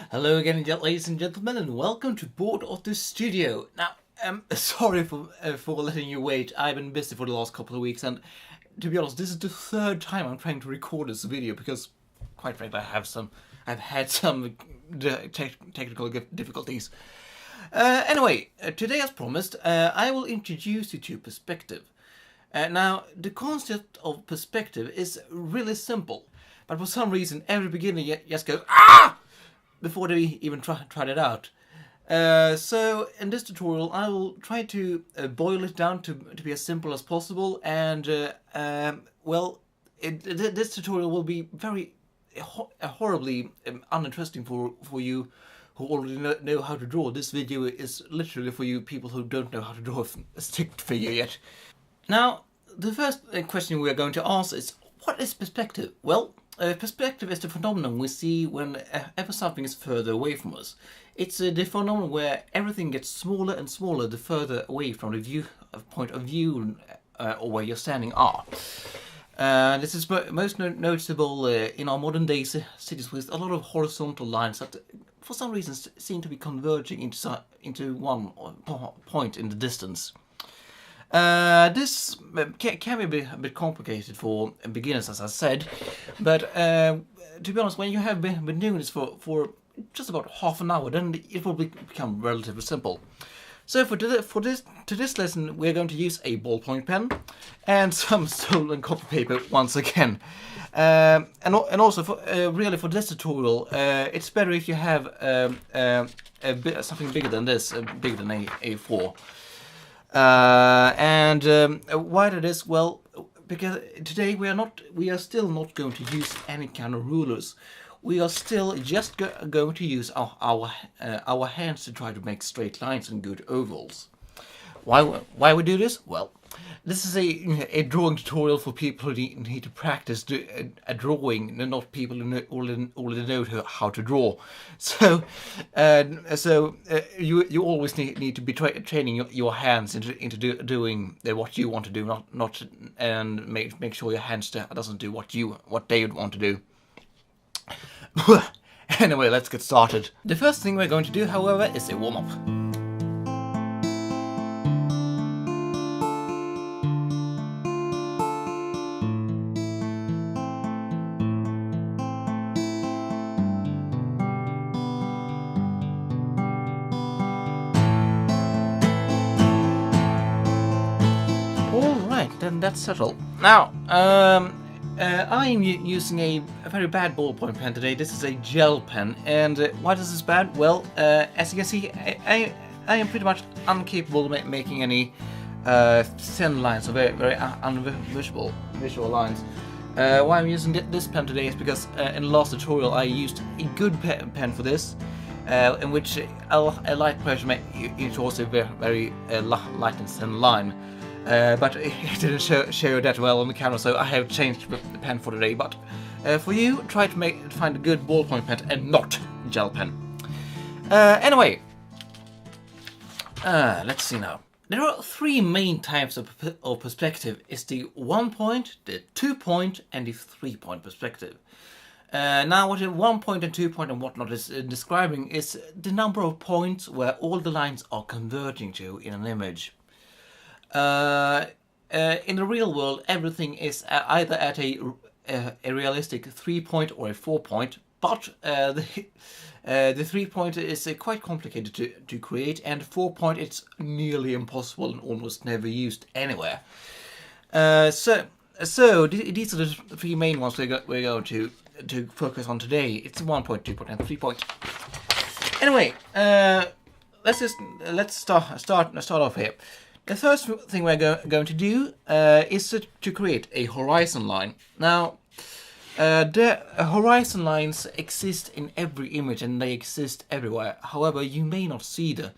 Hello again, ladies and gentlemen, and welcome to Board of the Studio. Now, sorry for letting you wait. I've been busy for the last couple of weeks, and to be honest, this is the third time I'm trying to record this video because, quite frankly, I've had some technical difficulties. Anyway, today, as promised, I will introduce you to perspective. Now, the concept of perspective is really simple, but for some reason, every beginner just goes "ah!" before they even tried it out. So in this tutorial I will try to boil it down to be as simple as possible, and this tutorial will be very horribly uninteresting for you who already know how to draw. This video is literally for you people who don't know how to draw a stick figure yet. Now, the first question we are going to ask is, what is perspective? Well, perspective is the phenomenon we see whenever something is further away from us. It's the phenomenon where everything gets smaller and smaller the further away from the point of view or where you're standing are. This is most noticeable in our modern day cities with a lot of horizontal lines that for some reason seem to be converging into one point in the distance. This can be a bit complicated for beginners, as I said, but to be honest, when you have been doing this for just about half an hour, then it will become relatively simple. So for this lesson, we're going to use a ballpoint pen and some stolen copy paper once again, and also for this tutorial, it's better if you have something bigger than this, bigger than A4. Why that is? Well, because today we are still not going to use any kind of rulers. We are still just going to use our hands to try to make straight lines and good ovals. Why we do this? Well, this is a drawing tutorial for people who need to practice a drawing, and not people who already know how to draw. So you always need to be training your hands into doing what you want to do, not and make sure your hands doesn't do what they want to do. Anyway, let's get started. The first thing we're going to do, however, is a warm-up. Then that's settled. Now, I'm using a very bad ballpoint pen today. This is a gel pen, and why is this bad? Well, as you can see, I am pretty much incapable of making any thin lines, or very unvisual visual lines. Why I'm using this pen today is because in the last tutorial I used a good pen for this, in which a light pressure made it also very light and thin line. But it didn't show that well on the camera, so I have changed the pen for today. But for you, try to find a good ballpoint pen and not gel pen. Anyway, let's see now. There are three main types of perspective. It's the 1 point, the 2 point, and the 3 point perspective. Now, what a 1 point and 2 point and whatnot is describing is the number of points where all the lines are converging to in an image. In the real world, everything is either at a realistic 3 point or a 4 point, but the 3 point is quite complicated to create, and 4 point it's nearly impossible and almost never used anywhere. So these are the three main ones we're going to focus on today. It's 1 point, 2 point, and 3 point. Anyway, let's start off here. The first thing we're going to do is to create a horizon line. Now, the horizon lines exist in every image and they exist everywhere. However, you may not see them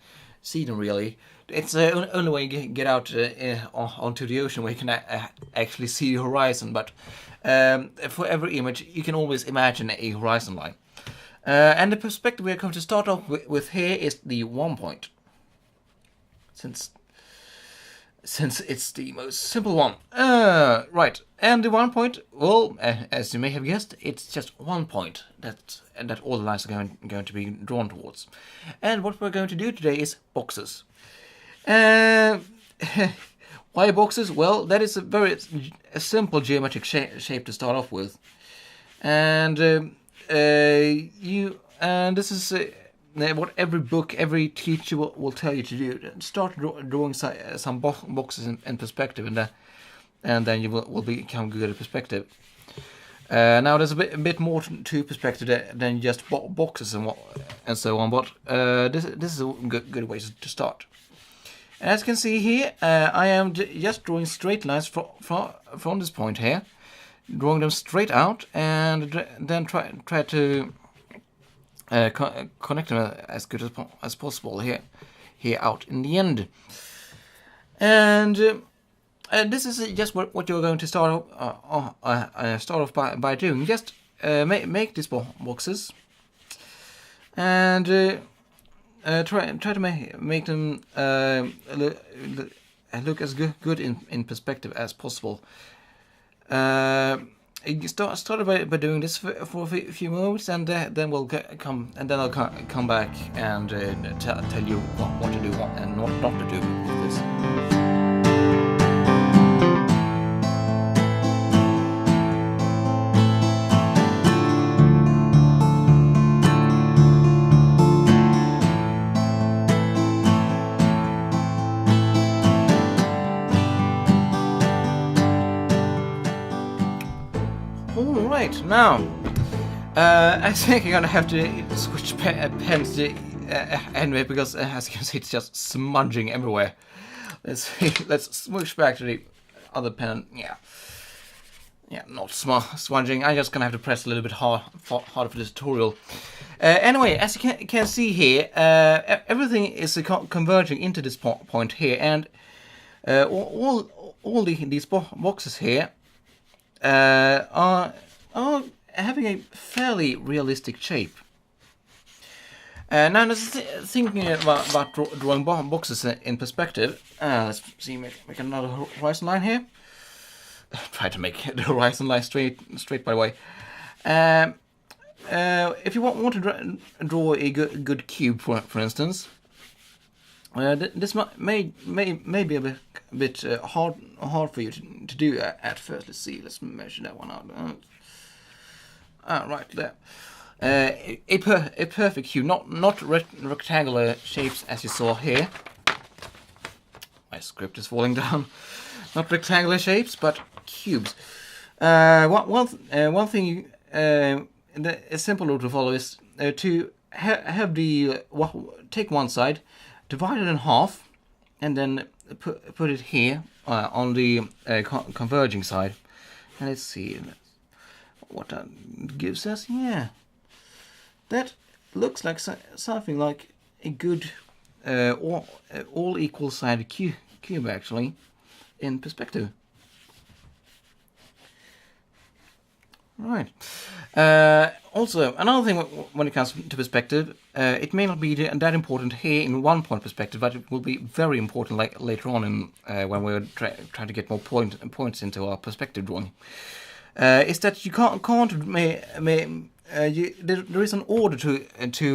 really. It's the only way you get out onto the ocean where you can actually see the horizon. But for every image, you can always imagine a horizon line. And the perspective we're going to start off with here is the 1 point. since it's the most simple one. Right, and the 1 point, well, as you may have guessed, it's just 1 point that all the lines are going to be drawn towards. And what we're going to do today is boxes. Why boxes? Well, that is a simple geometric shape to start off with, and this is what every book, every teacher will tell you to do. Start drawing some boxes in perspective, and then you will become good at perspective. Now there's a bit more to perspective than just boxes and so on, but this is a good way to start. As you can see here, I am just drawing straight lines from this point here, drawing them straight out, and then try to connect them as good as possible here out in the end. And this is just what you're going to start off by doing. Just make these boxes, and try to make them look as good in perspective as possible. Started by doing this for a few moments, and then I'll come back and tell you what to do and not to do with this. Alright, now, I think I'm gonna have to switch pens anyway, because as you can see, it's just smudging everywhere. Let's switch back to the other pen. Yeah, not smudging. I'm just gonna have to press a little bit harder for this tutorial. Anyway, as you can see here, everything is converging into this point here, and all these boxes here are having a fairly realistic shape. Now, thinking about drawing boxes in perspective, let's see, make another horizon line here. Try to make the horizon line straight by the way. If you want to draw a good cube, for instance, this may be a bit hard for you to do at first. Let's measure that one out. Right there. A perfect cube, not rectangular shapes as you saw here. My script is falling down. Not rectangular shapes, but cubes. One thing, a simple rule to follow is to have take one side, divide it in half, and then put it here on the converging side. And let's see what that gives us. Yeah, that looks like something like a good all equal sided cube actually in perspective. Right. Also, another thing when it comes to perspective, it may not be that important here in 1 point perspective, but it will be very important later on when we're trying to get more points into our perspective drawing. Is that you can't there is an order to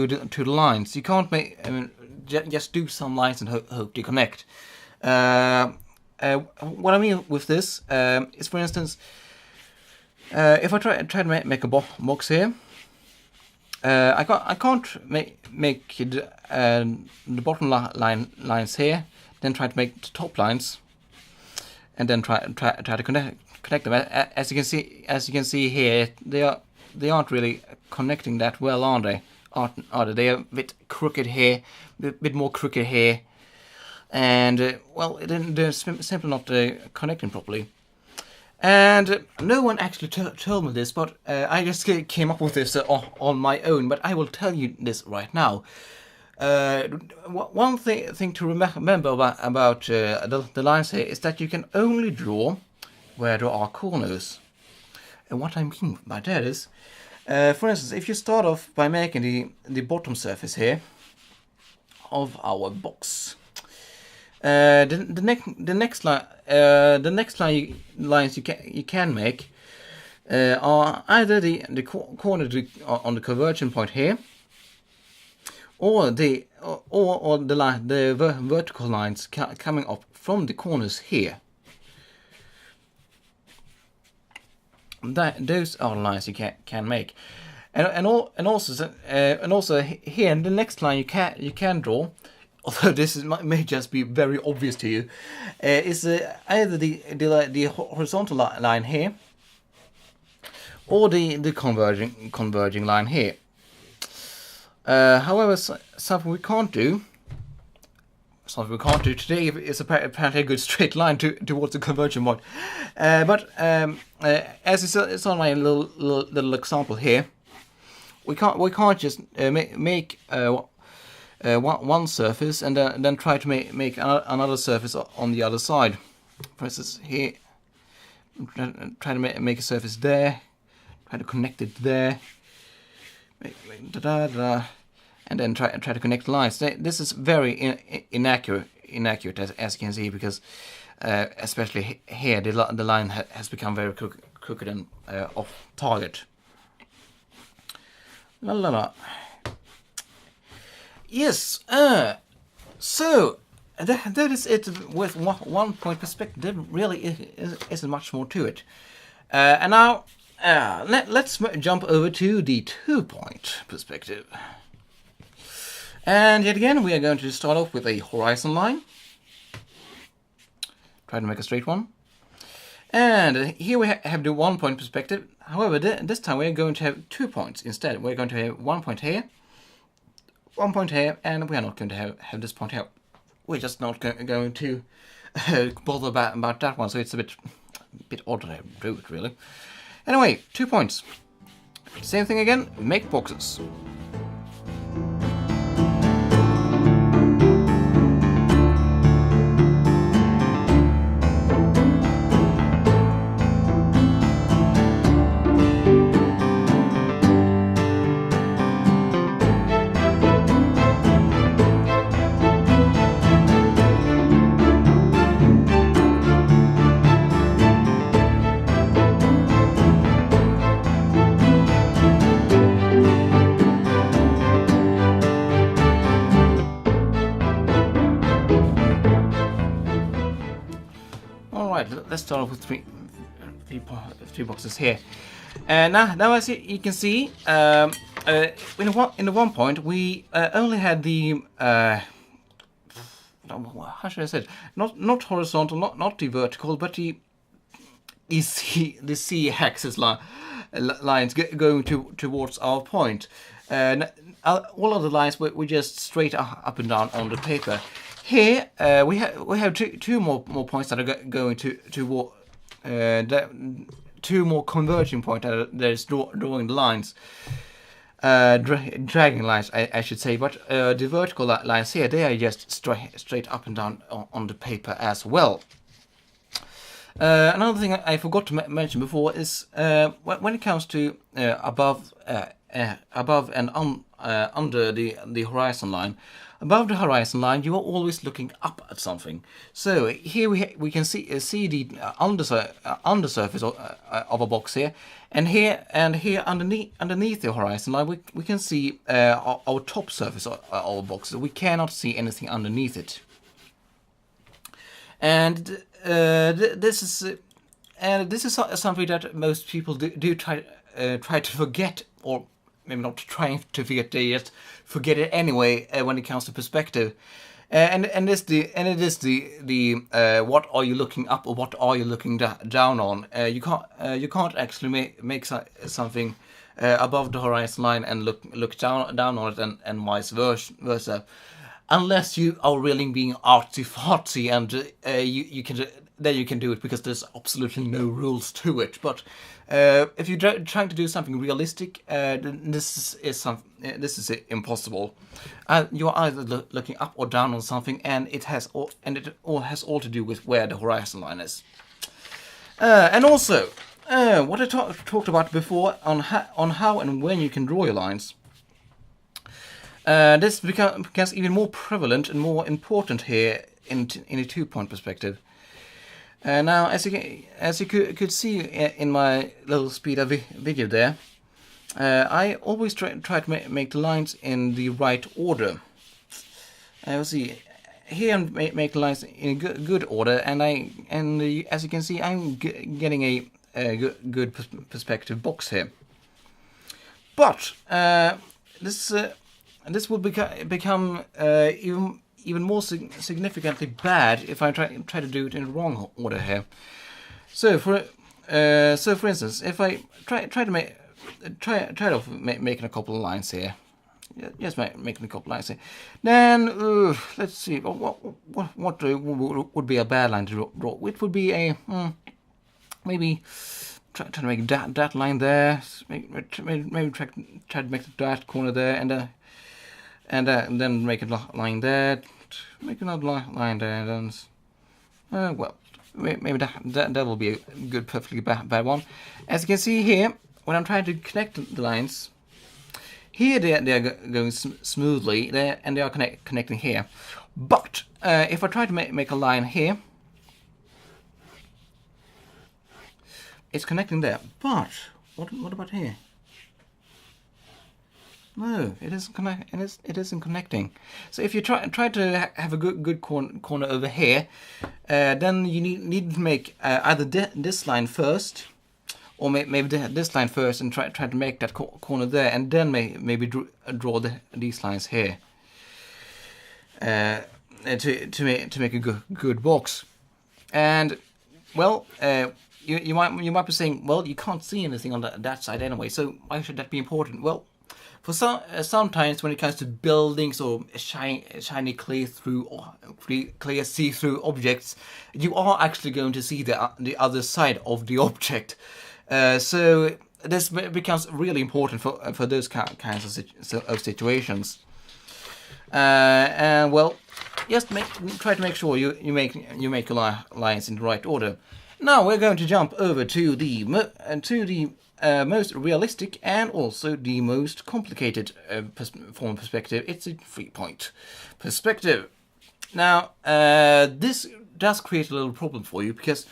the lines. You can't just do some lines and hope to connect. What I mean with this is, for instance, if I try to make a box here, I can't make the bottom lines here, then try to make the top lines, and then try to connect them. As you can see here, they aren't really connecting that well, are they? They are a bit crooked here, a bit more crooked here, and well, they're simply not connecting properly. And no one actually told me this, but I just came up with this on my own. But I will tell you this right now. One thing to remember about the lines here is that you can only draw where there are corners. And what I mean by that is, for instance, if you start off by making the bottom surface here of our box, The next lines you can make are either the corner on the converging point here, or the vertical lines coming up from the corners here. Those are the lines you can make, and also here in the next line you can draw, although this may just be very obvious to you, is either the horizontal line here, or the converging line here. However, something we can't do today is apparently a good straight line towards the converging point. But as it's on my little example here, we can't just make one surface and then try to make another surface on the other side. For instance, here, try to make a surface there, try to connect it there, and then try to connect lines. This is very inaccurate as you can see, because especially here the line has become very crooked and off target. Yes, so that is it with 1 point perspective. There really isn't much more to it. And now let's jump over to the 2 point perspective. And yet again, we are going to start off with a horizon line. Try to make a straight one. And here we have the 1 point perspective. However, this time we are going to have 2 points instead. We're going to have 1 point here, 1 point here, and we are not going to have this point here. We're just not going to bother about that one, so it's a bit odd to do it, really. Anyway, 2 points. Same thing again, make boxes. Let's start off with three boxes here. Now as you can see, in the 1 point we only had the how should I say it? Not horizontal, not the vertical, but the z-axis lines going towards our point. All of the lines were just straight up and down on the paper. Here we have two more points that are going toward two more converging points that is drawing the lines, dragging lines, I should say. But the vertical lines here, they are just straight up and down on the paper as well. Another thing I forgot to mention before is when it comes to above and under the horizon line. Above the horizon line, you are always looking up at something. So here we can see the undersurface of a box here, and here underneath the horizon line, we can see our top surface of our box. We cannot see anything underneath it. And this is something that most people do try to forget, or maybe not trying to forget, they just forget it anyway when it comes to perspective. And it is the what are you looking up or what are you looking down on? You can't actually make something above the horizon line and look down on it and vice versa, unless you are really being artsy-fartsy, and you can do it, because there's absolutely no rules to it. But if you're trying to do something realistic, this is impossible. You are either looking up or down on something, and it all has to do with where the horizon line is. And also, what I talked about before on how and when you can draw your lines. This becomes even more prevalent and more important here in a 2-point perspective. Now, as you could see in my little speed up video there, I always try to make the lines in the right order. We'll see. Here I'm make the lines in good order, and as you can see, I'm getting a good perspective box here. But this will become even more significantly bad if I try to do it in the wrong order here. So for instance, if I try off making a couple of lines here, just making a couple of lines here, then let's see what would be a bad line to draw. It would be a maybe try to make that line there, maybe try to make that corner there, and then make a line there, make another line there, and then well, maybe that will be a good, perfectly bad one. As you can see here, when I'm trying to connect the lines, here they are going smoothly there, and they are connecting here. But if I try to make a line here, it's connecting there. But what about here? No, it isn't it isn't connecting. So if you try to have a good corner over here, then you need to make either this line first, or maybe this line first, and try to make that corner there, and then maybe draw these lines here to make a good box. And well, you might be saying, well, you can't see anything on that side anyway, so why should that be important? Well, for sometimes when it comes to buildings or shiny clear see-through objects, you are actually going to see the other side of the object. So this becomes really important for those kinds of situations. And well, just try to make sure you make your lines in the right order. Now we're going to jump over to the most realistic and also the most complicated form of perspective. It's a 3-point perspective. Now, this does create a little problem for you, because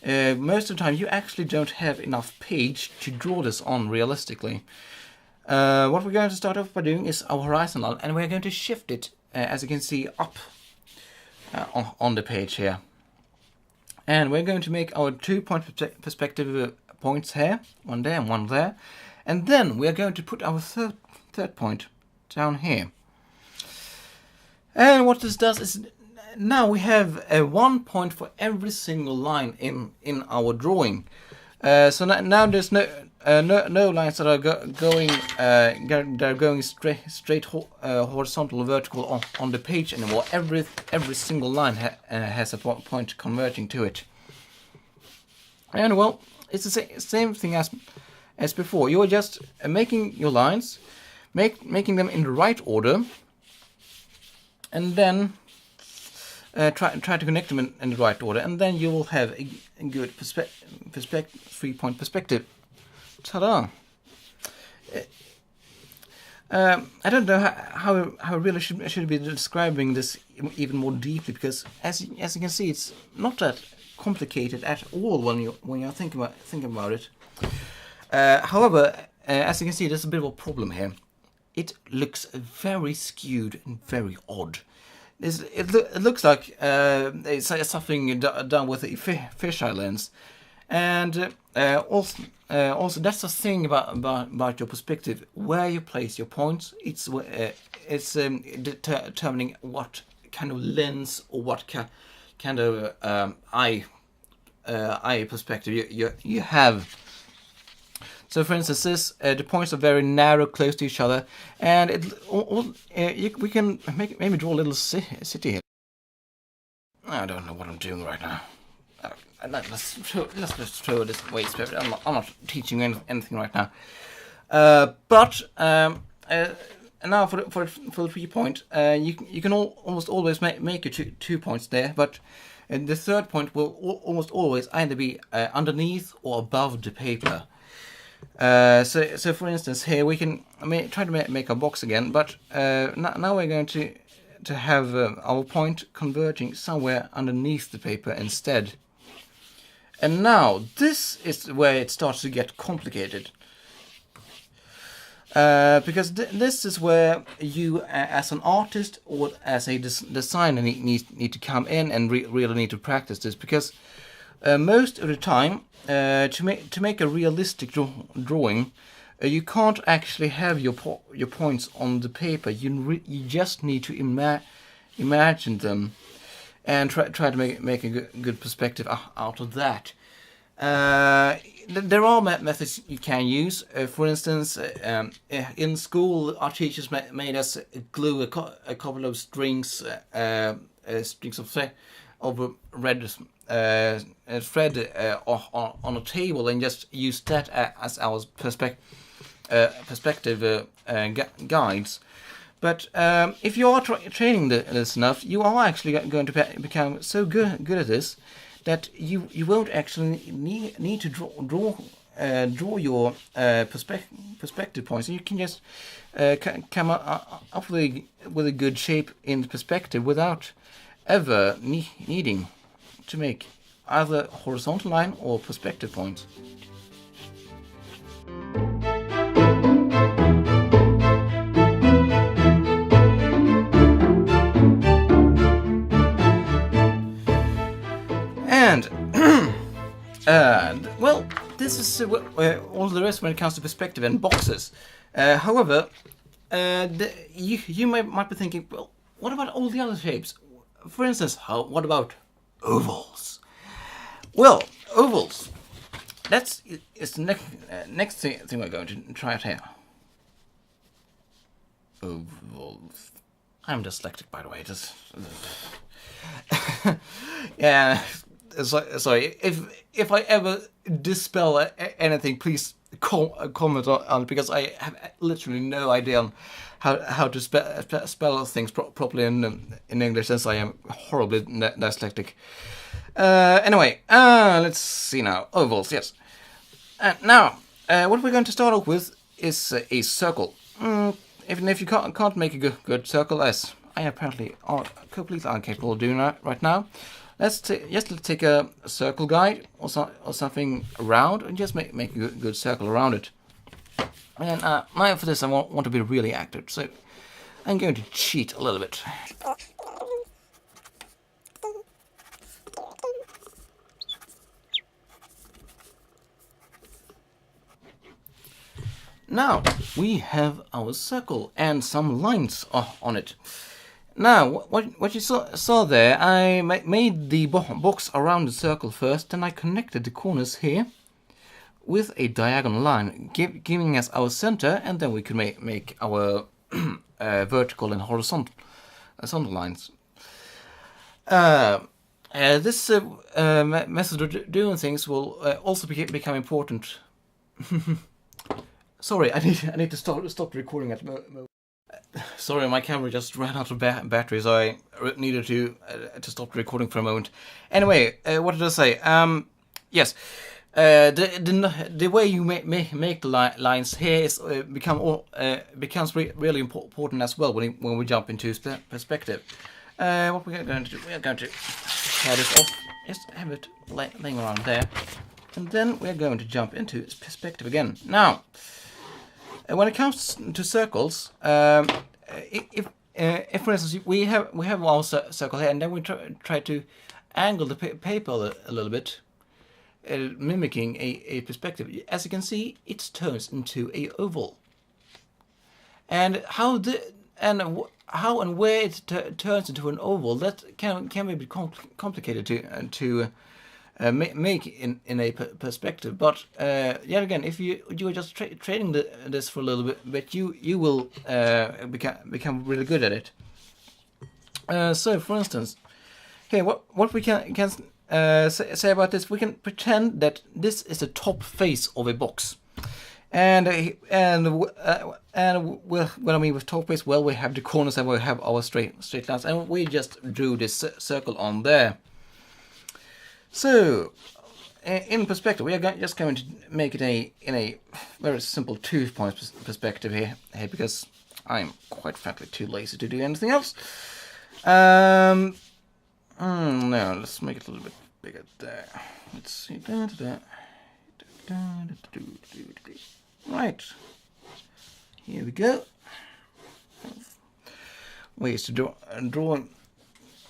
most of the time you actually don't have enough page to draw this on realistically. What we're going to start off by doing is our horizontal, and we're going to shift it, as you can see, up on the page here. And we're going to make our 2-point perspective points here, one there and one there, and then we're going to put our third point down here. And what this does is, now we have 1 point for every single line in our drawing. So now there's no lines that are going straight horizontal or vertical on the page anymore. Every single line has a point converging to it. And well, it's the same thing as before. You're just making your lines, making them in the right order, and then try to connect them in the right order, and then you will have a good 3-point perspective. Ta-da! I don't know how I really should be describing this even more deeply, because as you can see, it's not that complicated at all when you think about it. However, as you can see, there's a bit of a problem here. It looks very skewed and very odd. It looks like it's something done with a fisheye lens, and also that's the thing about your perspective. Where you place your points, it's determining what kind of lens or what kind of eye perspective you have. So, for instance, the points are very narrow, close to each other, and we can maybe draw a little city here. I don't know what I'm doing right now. Let's just throw this away. I'm not teaching you anything right now. But now for the 3-point, you can almost always make your 2 points there, but the third point will almost always either be underneath or above the paper. So for instance, here we can try to make a box again, but now we're going to to have our point converging somewhere underneath the paper instead. And now this is where it starts to get complicated. Because this is where you, as an artist or as a designer, need to come in and really need to practice this. Because most of the time, to make a realistic drawing, you can't actually have your points on the paper. You just need to imagine them and try to make a good perspective out of that. There are methods you can use. For instance, in school, our teachers made us glue a couple of strings of red thread on a table and just use that as our perspective guides. But if you are training this enough, you are actually going to become so good at this that you won't actually need to draw your perspective points. You can just come up with a good shape in perspective without ever needing to make either horizontal line or perspective points. And well, this is all there is when it comes to perspective and boxes. However, you might be thinking, well, what about all the other shapes? For instance, what about ovals? Well, ovals. That's the next thing we're going to try out here. Ovals. I'm dyslexic, by the way. Yeah. Sorry, if I ever dispel anything, please comment on it, because I have literally no idea on how to spell things properly in English, since I am horribly dyslexic. Anyway, let's see now. Ovals, yes. Now, what we're going to start off with is a circle. Even if you can't make a good circle, as I apparently are completely incapable of doing that right now, let's take a circle guide or something round and just make a good circle around it. And now for this, I want to be really accurate, so I'm going to cheat a little bit. Now we have our circle and some lines on it. Now, what you saw there, I made the box around the circle first, then I connected the corners here with a diagonal line, giving us our center, and then we could make our vertical and horizontal lines. This method of doing things will also become important. Sorry, I need to stop recording at the moment. Sorry, my camera just ran out of battery, so I needed to stop recording for a moment. Anyway, what did I say? Yes, the way you make the lines here is becomes really important as well when we jump into perspective. What we're going to do? We're going to tear this off. Just have it laying around there, and then we're going to jump into perspective again. Now, when it comes to circles, if for instance we have our circle here, and then we try to angle the paper a little bit, mimicking a perspective. As you can see, it turns into a oval. And how and where it turns into an oval, that can be a bit complicated to make in a perspective. But yet again, if you are just training this for a little bit, you will become really good at it. So, for instance, here what we can say about this, we can pretend that this is the top face of a box, and what I mean with top face, well, we have the corners and we have our straight lines, and we just drew this circle on there. So, in perspective, we are just going to make it in a very simple 2-point perspective here, because I'm quite frankly too lazy to do anything else. No, let's make it a little bit bigger there. Let's see. Right. Here we go. Ways to draw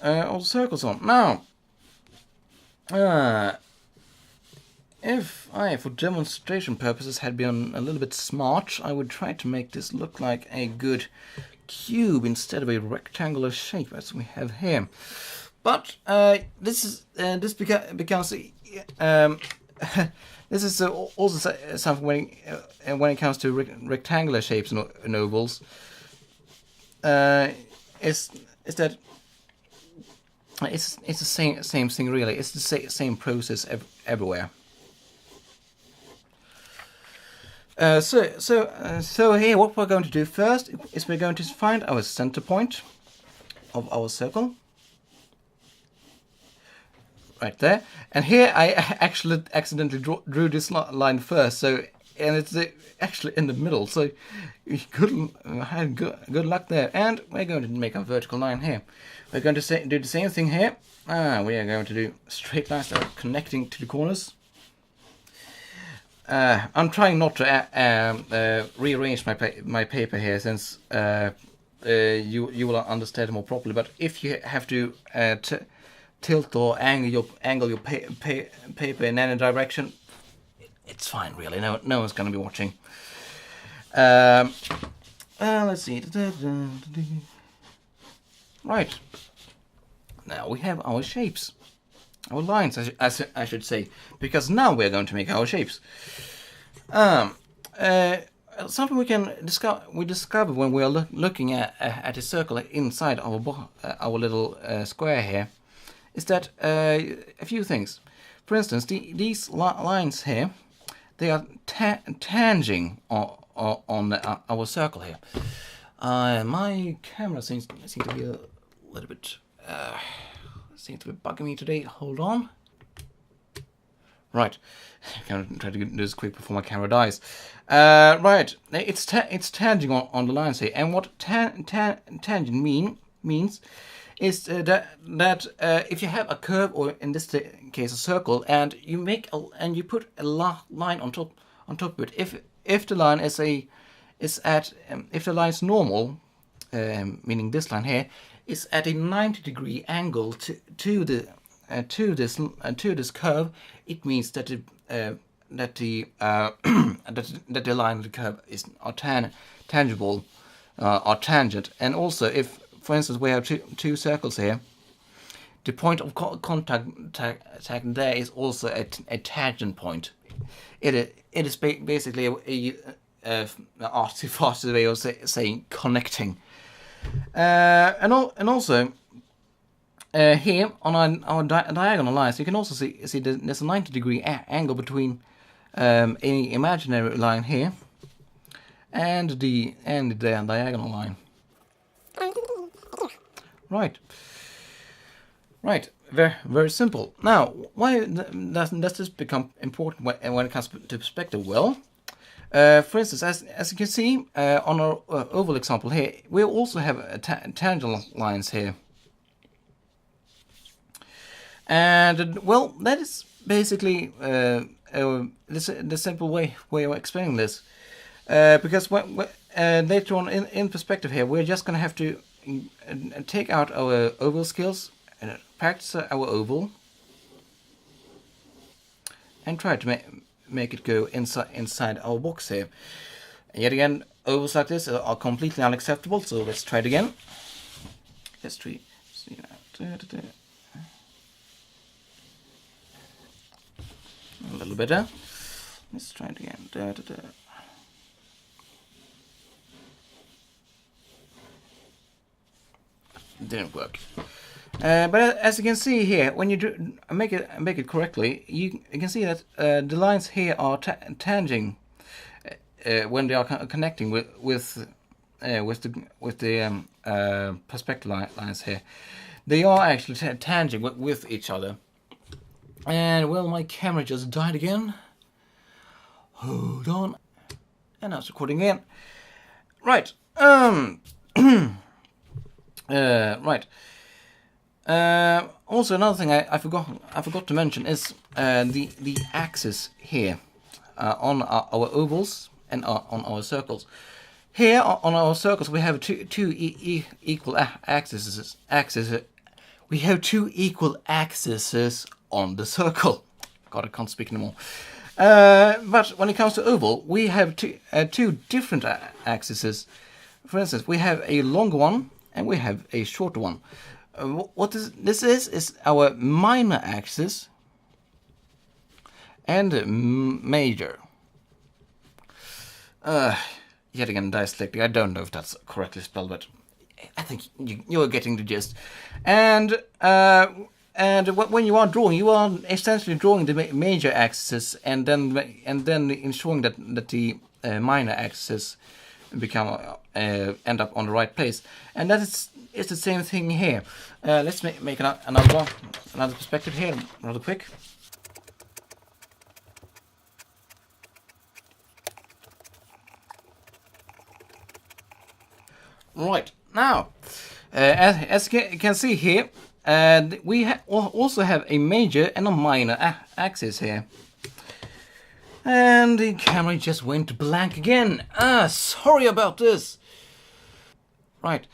all the circles on. Now, if I, for demonstration purposes, had been a little bit smart, I would try to make this look like a good cube instead of a rectangular shape as we have here. But this becomes this is also something when it comes to rectangular shapes and ovals. Is that it's the same thing really. It's the same process everywhere. So here, what we're going to do first is we're going to find our center point of our circle. Right there, and here I actually accidentally drew this line first. So, and it's actually in the middle. So, good luck there. And we're going to make a vertical line here. We're going to do the same thing here. We are going to do straight lines that are connecting to the corners. I'm trying not to rearrange my paper here, since you will understand more properly. But if you have to tilt or angle your paper in any direction, it's fine really. No one's going to be watching. Let's see. Right. Now we have our shapes. Our lines, I should say, because now we're going to make our shapes. Something we discover when we are looking at a circle inside our little square here is that a few things. For instance, these lines here, they are tanging on our circle here. My camera seems to be a little bit seems to be bugging me today. Hold on. Right, I'm going to try to do this quick before my camera dies. Right, it's tanging on the lines here, and what tangent means is that if you have a curve, or in this case a circle, and you put a line on top of it, if the line is if the line is normal, meaning this line here, is at a 90-degree angle to this curve, it means that the line of the curve is tangible or tangent. And also, if, for instance, we have two circles here, the point of contact there is also a tangent point. It is basically a artsy-fartsy way of saying connecting. And also here on our diagonal lines, you can also see there's a 90-degree angle between any imaginary line here and the diagonal line. Right. Very simple. Now, why does this become important when it comes to perspective? Well, for instance, as you can see on our oval example here, we also have tangent lines here. And well, that is basically the simple way of explaining this. Because later on in perspective here, we're just going to have to take out our oval skills and practice our oval and try to make it go inside our box here. And yet again, ovals like this are completely unacceptable, so let's try it again. Let's try. See that. A little better. Let's try it again. Didn't work. But as you can see here, when you make it correctly, you can see that the lines here are tanging when they are connecting with the perspective lines here. They are actually tanging with each other. And well, my camera just died again. Hold on. And now it's recording again. Right. Right. Also, another thing I forgot to mention is the axis here on our ovals and on our circles. Here on our circles we have two equal axes. We have two equal axes on the circle. God, I can't speak anymore. But when it comes to oval, we have two different axes. For instance, we have a longer one and we have a shorter one. What this is our minor axis and major. Yet again, dyslexic. I don't know if that's correctly spelled, but I think you're getting the gist. And when you are drawing, you are essentially drawing the major axis, and then ensuring that the minor axis become end up on the right place. And that is the same thing here. Let's make another perspective here, rather quick. Right, now, as you can see here, we also have a major and a minor axis here. And the camera just went blank again. Sorry about this. Right.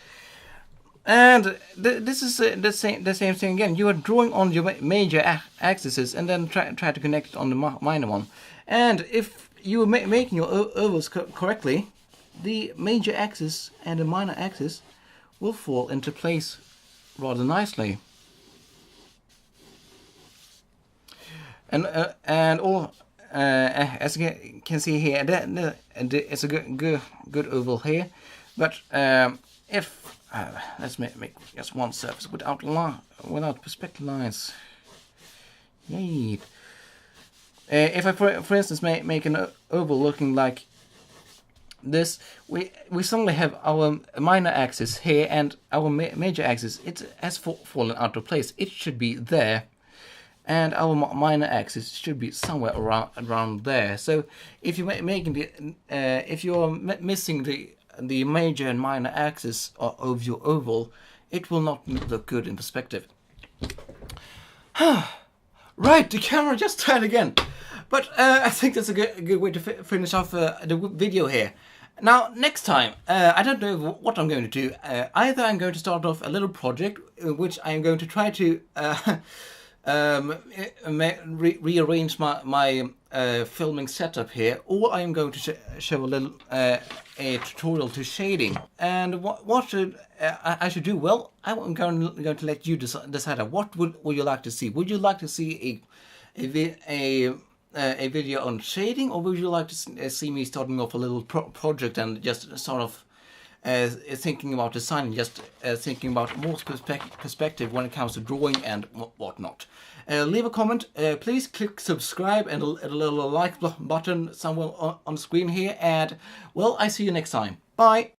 And this is the same thing again. You are drawing on your major axes and then try to connect it on the minor one. And if you are making your ovals correctly, the major axis and the minor axis will fall into place rather nicely. And as you can see here, it's a good oval here. But if let's make just one surface without perspective lines. Yay! If I, for instance, make an oval looking like this, we suddenly have our minor axis here and our major axis. It has fallen out of place. It should be there, and our minor axis should be somewhere around there. So if you're making if you're missing the major and minor axis of your oval, it will not look good in perspective. Right, the camera just died again. But I think that's a good way to finish off the video here. Now, next time, I don't know what I'm going to do. Either I'm going to start off a little project, which I'm going to try to rearrange my filming setup here, or I'm going to show a little a tutorial to shading. And what should I should do? Well, I'm going to let you decide. What would you like to see? Would you like to see a video on shading, or would you like to see me starting off a little project and just sort of thinking about design, just thinking about more perspective when it comes to drawing and whatnot? Leave a comment. Please click subscribe and a little like button somewhere on the screen here. And well, I see you next time. Bye.